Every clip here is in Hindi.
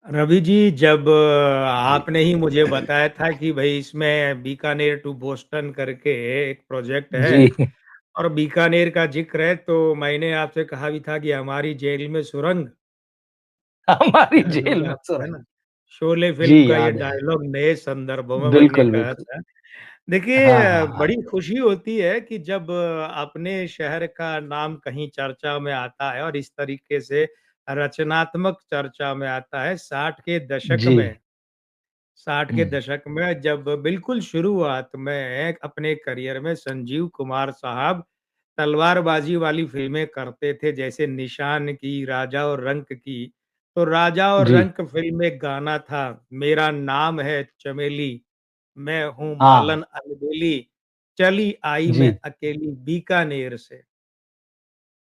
रवि जी, जब जी, आपने ही मुझे बताया था कि भाई इसमें बीकानेर टू बोस्टन करके एक प्रोजेक्ट है जी। और बीकानेर का जिक्र है, तो मैंने आपसे कहा भी था कि हमारी जेल में सुरंग। हमारी ख्याल जेल होगा में आपको, है सुरंग। ना? शोले जी, फिल्म का ये याद है। डायलॉग नए संदर्भों में मैंने बिल्कुल, कहा बिल्कुल। था। देखिए, हाँ, हाँ, हाँ। बड़ी खुशी होती है कि जब अपने शहर का नाम कहीं चर्चा में आता है और इस तरीके से रचनात्मक चर्चा में आता है। 60 के दशक जी। में 60 के हुँ। दशक में जब बिल्कुल शुरुआत में अपने करियर में संजीव कुमार साहब तलवारबाजी वाली फ़िल्में करते थे, जैसे निशान की, राजा और रंक की। तो राजा और जी। रंक फ़िल्म में गाना था, मेरा नाम है चमेली, मैं हूँ हाँ, मालन अलबेली, चली आई मैं जी, अकेली बीकानेर से।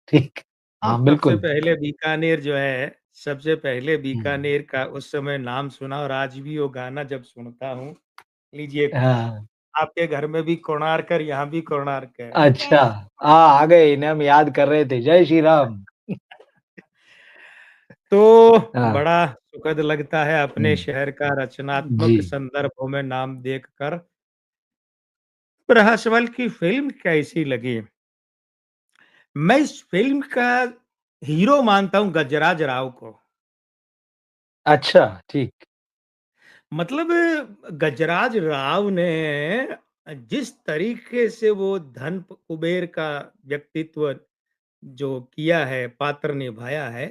ठीक। तो हाँ, सबसे बिल्कुल। पहले बीकानेर जो है, सबसे पहले हुँ। बीकानेर का उस समय नाम सुना और आज भी वो गाना जब सुनता हूँ, लीजिए, हाँ, आपके घर में भी कोणार्क है, यहाँ भी कोणार्क है। अच्छा। आ गए इन्हें हम याद कर रहे थे। जय श्री राम। तो हाँ। बड़ा सुखद लगता है हुँ। अपने शहर का जी। रचनात्मक संदर्भों में नाम देखकर। प्रहसवल की फ़िल्म कैसी लगी? मैं इस फ़िल्म का हीरो मानता हूँ गजराज राव को। अच्छा, ठीक। मतलब गजराज राव ने जिस तरीके से वो धन कुबेर का व्यक्तित्व जो किया है, पात्र निभाया है,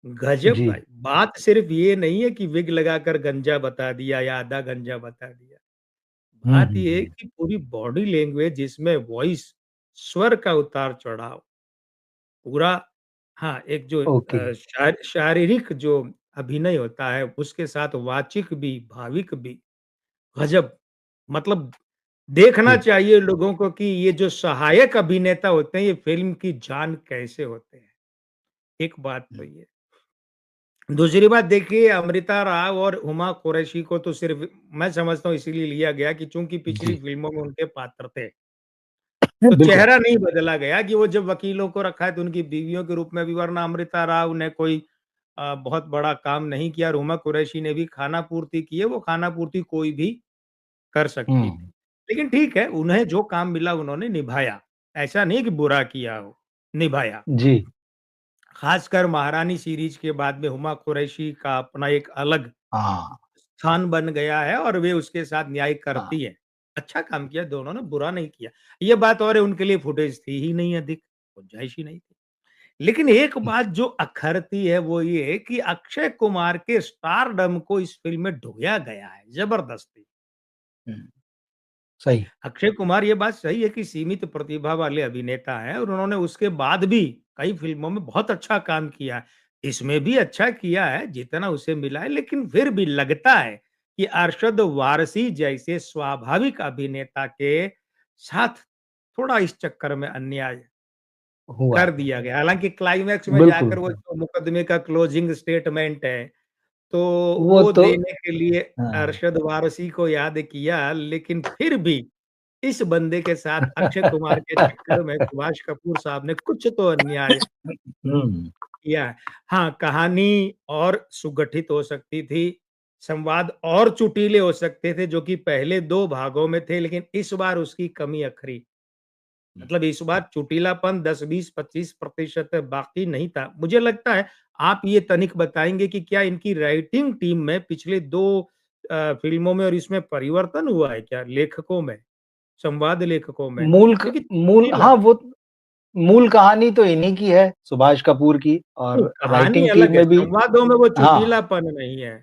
गज़ब जी। भाई! बात सिर्फ़ ये नहीं है कि विग लगाकर गंजा बता दिया या आधा गंजा बता दिया। हुँ, बात हुँ, ये है हुँ। कि पूरी बॉडी लैंग्वेज जिसमें वॉइस, स्वर का उतार-चढ़ाव, पूरा, हाँ, एक जो ओके, शारीरिक जो अभिनय होता है, उसके साथ वाचिक भी, भाविक भी, गज़ब! मतलब देखना ठीक। चाहिए लोगों को कि ये जो सहायक अभिनेता होते हैं, ये फ़िल्म की जान कैसे होते हैं। एक बात तो हुँ। ये। दूसरी बात देखिए, अमृता राव और हुमा कुरैशी को तो सिर्फ़ मैं समझता हूँ इसीलिए लिया गया कि चूँकि पिछली जी। फ़िल्मों में उनके पात्र थे। तो बिल्कुल। चेहरा नहीं बदला गया कि वो जब वकीलों को रखा है तो उनकी बीवियों के रूप में भी, वरना अमृता राव ने कोई बहुत बड़ा काम नहीं किया और हुमा कुरैशी ने भी खानापूर्ति की है, वो खानापूर्ति कोई भी कर सकती थी। हुँ। लेकिन ठीक है, उन्हें जो काम मिला उन्होंने निभाया। ऐसा नहीं कि बुरा किया हो, निभाया। जी। खासकर महारानी सीरीज़ के बाद में हुमा कुरैशी का अपना एक अलग हाँ, स्थान बन गया है और वे उसके साथ न्याय हाँ। करती हैं। अच्छा काम किया दोनों ने, बुरा नहीं किया। ये बात और है, उनके लिए फुटेज थी ही नहीं अधिक, गुंजाइश ही नहीं थी। लेकिन एक ठीक। बात जो अखरती है वो ये कि अक्षय कुमार के स्टारडम को इस फ़िल्म में ढोया गया है, ज़बरदस्ती। हुँ, सही। अक्षय कुमार, ये बात सही है कि सीमित प्रतिभा वाले अभिनेता हैं और उन्होंने उसके बाद भी कई फ़िल्मों में बहुत अच्छा काम किया है। इसमें भी अच्छा किया है, जितना उसे मिला है, लेकिन फिर भी लगता है कि अरशद वारसी जैसे स्वाभाविक अभिनेता के साथ थोड़ा इस चक्कर में अन्याय हुआ कर है। दिया गया। हालाँकि क्लाइमैक्स में बिल्कुल, जाकर वो बिल्कुल। जो मुकदमे का क्लोजिंग स्टेटमेंट है, तो वो वो तो देने के लिए हाँ। अरशद वारसी को याद किया, लेकिन फिर भी इस बंदे के साथ अक्षय कुमार के चक्कर में सुभाष कपूर साहब ने कुछ तो अन्याय हुँ, किया है। हाँ, कहानी और सुगठित हो सकती थी, संवाद और चुटीले हो सकते थे, जो कि पहले 2 भागों में थे, लेकिन इस बार उसकी कमी अखरी। हुँ। मतलब इस बार चुटीलापन 10, 20, 25% बाकी नहीं था। मुझे लगता है आप ये तनिक बताएँगे कि क्या इनकी राइटिंग टीम में पिछले 2 फ़िल्मों में और इसमें परिवर्तन हुआ है क्या लेखकों में, संवाद लेखकों में? क्योंकि मूल चुटीला हाँ, वो मूल कहानी तो इन्हीं की है, सुभाष कपूर की नहीं, और कहानी राइटिंग टीम अलग है, में भी संवादों में वो हाँ, चुटीलापन नहीं है।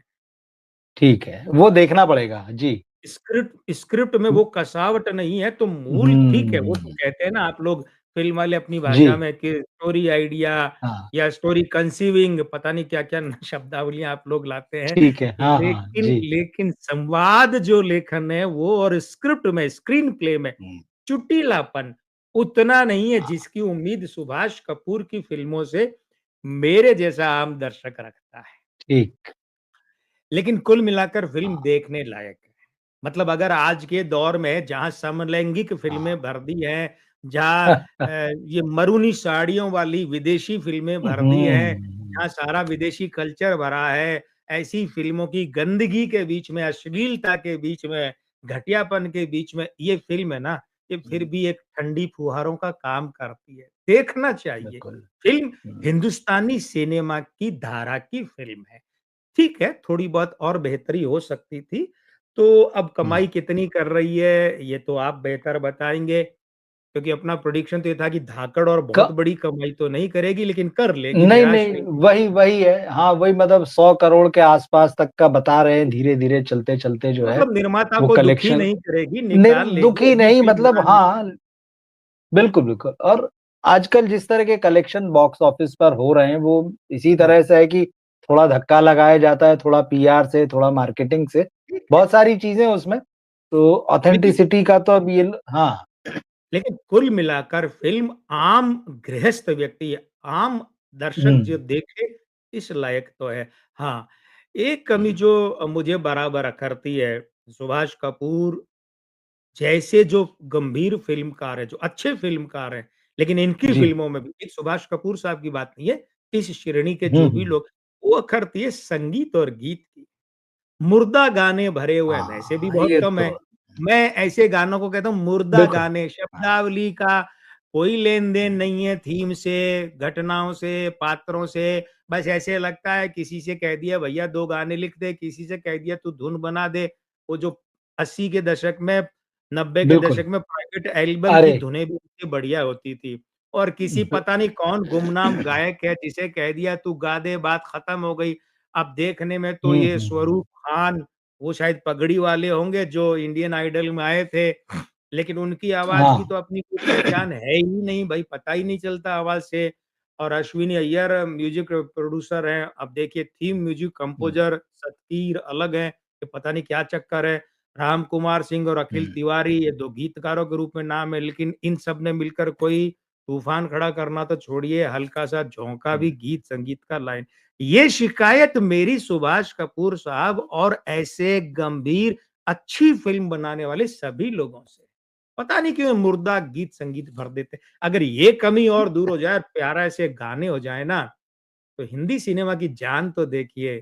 ठीक है, वो देखना पड़ेगा। जी। स्क्रिप्ट स्क्रिप्ट में हुँ, वो कसावट नहीं है, तो मूल ठीक है, वो तो हुँ। कहते हैं ना आप लोग फ़िल्म वाले अपनी जी, भाषा में कि स्टोरी आइडिया हाँ, या स्टोरी कंसीविंग, पता नहीं क्या-क्या शब्दावलियाँ आप लोग लाते हैं। ठीक है। हाँ, हाँ, लेकिन जी। लेकिन संवाद जो लेखन है वो और स्क्रिप्ट में, स्क्रीन प्ले में हुँ, चुटीलापन उतना नहीं है हाँ, जिसकी उम्मीद सुभाष कपूर की फ़िल्मों से मेरे जैसा आम दर्शक रखता है। ठीक। लेकिन कुल मिलाकर फ़िल्म हाँ, देखने लायक है। मतलब अगर आज के दौर में जहाँ समलैंगिक हाँ। फ़िल्में भर दी हैं, जहाँ ये मरूनी साड़ियों वाली विदेशी फ़िल्में भर दी हैं, हुँ, जहाँ सारा विदेशी कल्चर भरा है, ऐसी फ़िल्मों की गंदगी के बीच में, अश्लीलता के बीच में, घटियापन के बीच में ये फ़िल्म है ना, ये फिर हुँ, भी एक ठंडी फुहारों का काम करती है। देखना चाहिए। बिल्कुल। फ़िल्म हुँ, हिंदुस्तानी सिनेमा की धारा की फ़िल्म है। ठीक है, थोड़ी बहुत और बेहतरी हो सकती थी। तो अब हुँ। कमाई कितनी कर रही है, ये तो आप बेहतर बताएँगे, क्योंकि अपना प्रेडिक्शन तो ये था कि धाकड़ और क बहुत बड़ी कमाई तो नहीं करेगी, लेकिन कर लेगी, नहीं, निराश नहीं, नहीं। वही वही है। हाँ, वही मतलब 100 करोड़ के आस-पास तक का बता रहे हैं, धीरे-धीरे चलते-चलते जो है, मतलब निर्माता वो को दुखी कलेक्शन नहीं करेगी, निकाल लेगी, दुखी अगली नहीं फ़िल्म मतलब बना लेगी। हाँ, बिल्कुल, बिल्कुल और आजकल जिस तरह के कलेक्शन बॉक्स ऑफिस पर हो रहे हैं, वो इसी हुँ, तरह से है कि थोड़ा धक्का लगाया जाता है, थोड़ा पीआर से, थोड़ा मार्केटिंग से, ठीक है। बहुत सारी चीज़ें उसमें, तो लेकिन ऑथेंटिसिटी का तो अब ये ल हाँ। लेकिन कुल मिलाकर फ़िल्म आम गृहस्थ व्यक्ति, आम हुँ, दर्शक जो देखे, इस लायक तो है। हाँ, एक कमी जो मुझे बराबर अखरती है, सुभाष कपूर जैसे जो गंभीर फ़िल्मकार हैं, जो अच्छे फ़िल्मकार हैं, लेकिन इनकी जी। फ़िल्मों में भी एक सुभाष कपूर साहब की बात नहीं है, इस श्रेणी के हुँ, जो भी हुँ। लोग, वो अखरती है संगीत और गीत की। मुर्दा गाने भरे हुए हैं, वैसे भी हाँ, बहुत ये कम तो है। मैं ऐसे गानों को कहता हूँ मुर्दा बिल्कुल। गाने, हाँ। शब्दावली का कोई लेन-देन नहीं है थीम से, घटनाओं से, पात्रों से। बस ऐसे लगता है किसी से कह दिया भैया 2 गाने लिख दे, किसी से कह दिया तू धुन बना दे। वो जो 80 के दशक में, 90 के बिल्कुल। दशक में प्राइवेट एल्बम की अरे! धुनें भी कितनी बढ़िया होती थी। और किसी ब पता नहीं कौन गुमनाम गायक है जिसे कह दिया तू गा दे, बात खत्म हो गई। अब देखने में तो हुँ, ये हुँ, हुँ। स्वरूप खान, वो शायद पगड़ी वाले होंगे जो इंडियन आइडल में आए थे, लेकिन उनकी आवाज़ हाँ। की तो अपनी कोई पहचान है ही नहीं भाई, पता ही नहीं चलता आवाज़ से। और अश्विनी अय्यर म्यूज़िक प्रोड्यूसर हैं, अब देखिए थीम म्यूज़िक हुँ, कंपोज़र सतकीर अलग हैं, ये पता नहीं क्या चक्कर है। राम कुमार सिंह और अखिल हुँ, तिवारी ये 2 गीतकारों के रूप में नाम है, लेकिन इन सब ने मिलकर कोई तूफ़ान खड़ा करना तो छोड़िए, हल्का-सा झोंका हुँ। भी गीत-संगीत का लाइन। ये शिकायत मेरी सुभाष कपूर साहब और ऐसे गंभीर अच्छी फ़िल्म बनाने वाले सभी लोगों से। पता नहीं क्यों मुर्दा गीत-संगीत भर देते हैं। अगर ये कमी और दूर हो जाए और प्यारा ऐसे गाने हो जाए ना, तो हिंदी सिनेमा की जान तो देखिए,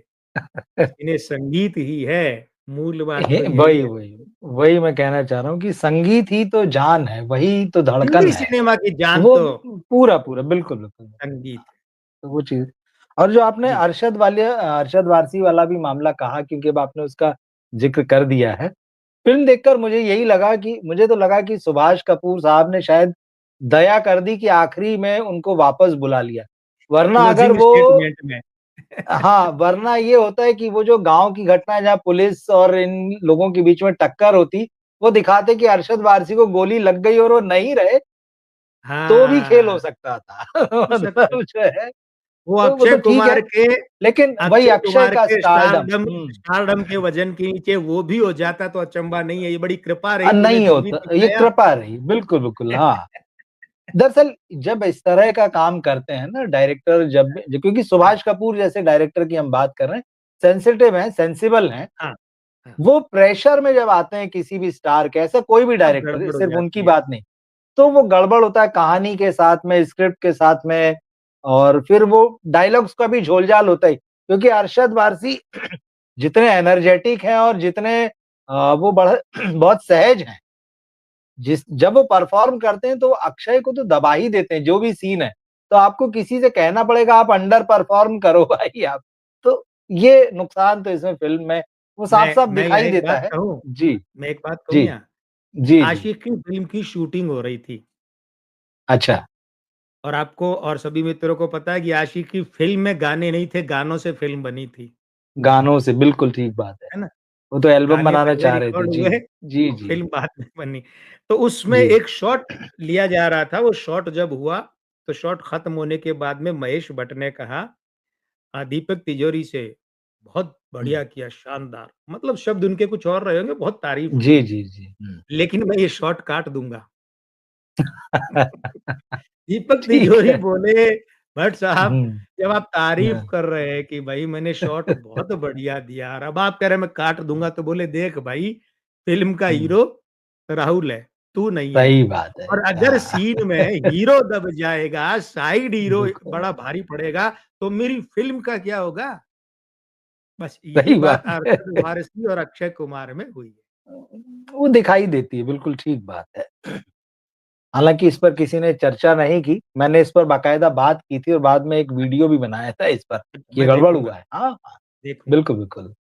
सिने संगीत ही है, मूल बात तो यही वही, है। वही। वही मैं कहना चाह रहा हूँ कि संगीत ही तो जान है, वही तो हिंदी धड़कन है। सिनेमा की जान वो तो पूरा-पूरा, बिल्कुल, बिल्कुल। संगीत है। तो वो चीज़ और जो आपने जी, अरशद वारसी वाला भी मामला कहा क्योंकि अब आपने उसका ज़िक्र कर दिया है। फ़िल्म देखकर मुझे तो लगा कि सुभाष कपूर साहब ने शायद दया कर दी कि आखिरी में उनको वापस बुला लिया। वरना अगर क्लोजिंग वो स्टेटमेंट में। हाँ, वरना ये होता है कि वो जो गाँव की घटना है जहाँ पुलिस और इन लोगों के बीच में टक्कर होती, वो दिखाते कि अरशद वारसी को गोली लग गई और वो नहीं रहे, तो भी खेल हो हाँ, सकता था। हो सकता है। मतलब जो है वो तो वो अक्षय तो ठीक है, कुमार के लेकिन वही अक्षय अक्षय कुमार का के स्टारडम स्टारडम के वज़न के नीचे वो भी हो जाता तो अचंभा नहीं है, ये बड़ी कृपा रही तूने नहीं जीवित होता, ये दिखाया। कृपा रही। बिल्कुल, बिल्कुल, हाँ। दरअसल जब इस तरह का काम करते हैं ना डायरेक्टर जब भी क्योंकि हाँ, सुभाष कपूर जैसे डायरेक्टर की हम बात कर रहे हैं, सेंसिटिव हैं, सेंसिबल हैं, हाँ, हाँ, वो प्रेशर में जब आते हैं किसी भी स्टार के, ऐसा कोई भी तब डायरेक्टर, गड़बड़ हो सिर्फ़ उनकी जाती है। बात नहीं, तो वो गड़बड़ होता है कहानी के साथ में, स्क्रिप्ट के साथ में और फिर वो डायलॉग्स का भी झोल-झाल होता है। क्योंकि अरशद वारसी जितने एनर्जेटिक हैं और जितने वो बहुत सहज हैं। जब वो परफ़ॉर्म करते हैं तो अक्षय को तो दबा ही देते हैं, जो भी सीन है। तो आपको किसी से कहना पड़ेगा आप अंडर परफ़ॉर्म करो भाई आप। तो ये नुकसान तो इसमें फ़िल्म में वो साफ-साफ मैं यहाँ दिखाई एक देता बात है। कहूँ जी, मैं एक बात कहूँ जी, यहाँ, जी, जी। आशिकी फ़िल्म की शूटिंग हो रही थी अच्छा, और आपको और सभी मित्रों को पता है कि आशिकी फ़िल्म में गाने नहीं थे, गानों से फ़िल्म बनी थी, गानों से बिल्कुल ठीक बात है। है ना? वो तो एल्बम गाने बनाना पहले चाह रहे थे। रिकॉर्ड जी, हुए जी, और जी, फ़िल्म बाद में बनी। तो उसमें जी। एक शॉट लिया जा रहा था, वो शॉट जब हुआ, तो शॉट खत्म होने के बाद में महेश भट्ट ने कहा दीपक तिजोरी से, "बहुत हुँ। बढ़िया किया, शानदार।" मतलब शब्द उनके कुछ और रहे होंगे, बहुत तारीफ़ की। जी, जी, जी। हुँ। लेकिन मैं ये शॉट काट दूँगा। दीपक ठीक तिजोरी है। बोले, "भट्ट साहब, हुँ, जब आप तारीफ़ हाँ, कर रहे हैं कि भई मैंने शॉट बहुत बढ़िया दिया और अब आप कह रहे हैं मैं काट दूँगा, तो बोले देख भाई, फ़िल्म का हुँ। हीरो राहुल है, तू नहीं है। सही बात है। और अगर हाँ। सीन में हीरो दब जाएगा, साइड हीरो बिल्कुल। बड़ा भारी पड़ेगा, तो मेरी फ़िल्म का क्या होगा?" बस यही सही बात बात है। अरशद वारसी और अक्षय कुमार में हुई है। वो दिखाई देती है, बिल्कुल ठीक बात है। हालाँकि इस पर किसी ने चर्चा नहीं की, मैंने इस पर बाकायदा बात की थी और बाद में एक वीडियो भी बनाया था इस पर, कि ये मैं गड़बड़ देखूँगा, हुआ है। हाँ, हाँ, देखूँगा। बिल्कुल, बिल्कुल।